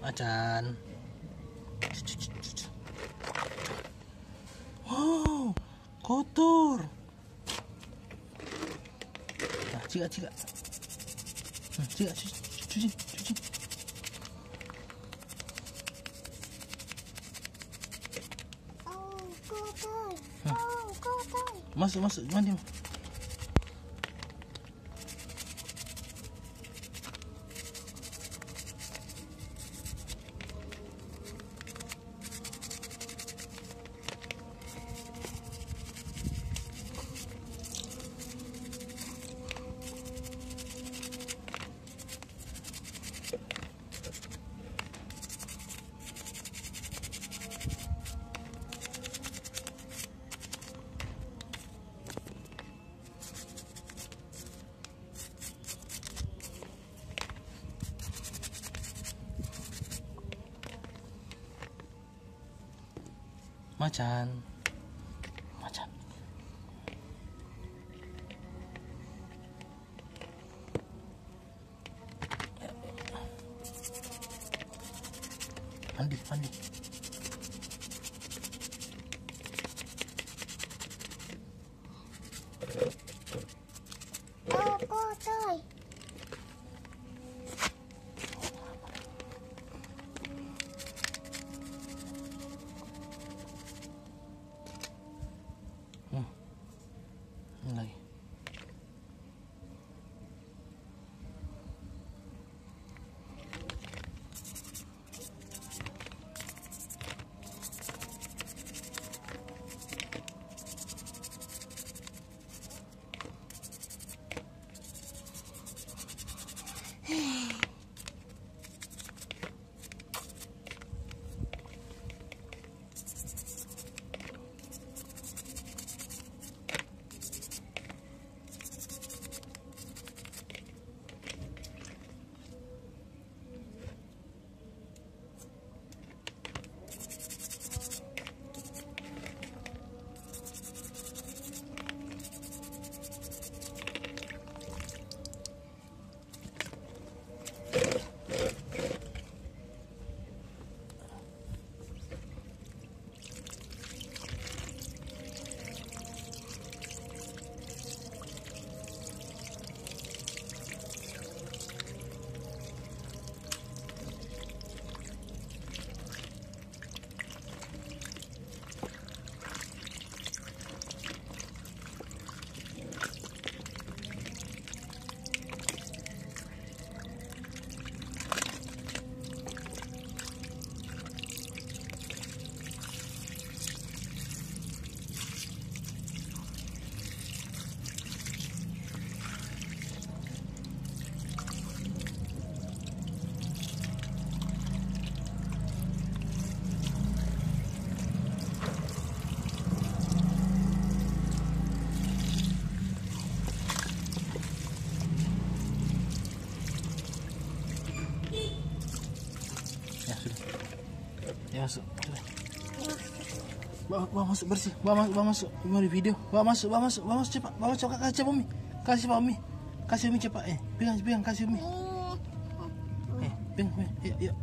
Macan. Wow, kotor. Nah, cika. Cika, cuci. Oh, kotor. Masuk, mandi. Macan. Mandi. Oh, kotor. Lagi. Ya masuk. Bawa masuk bersih. Bawa masuk. Mau di video. Bawa masuk cepat. Bawa coklat kasih Umi. Kasih Umi cepat. Pegang kasih Umi. Pegang. Yuk.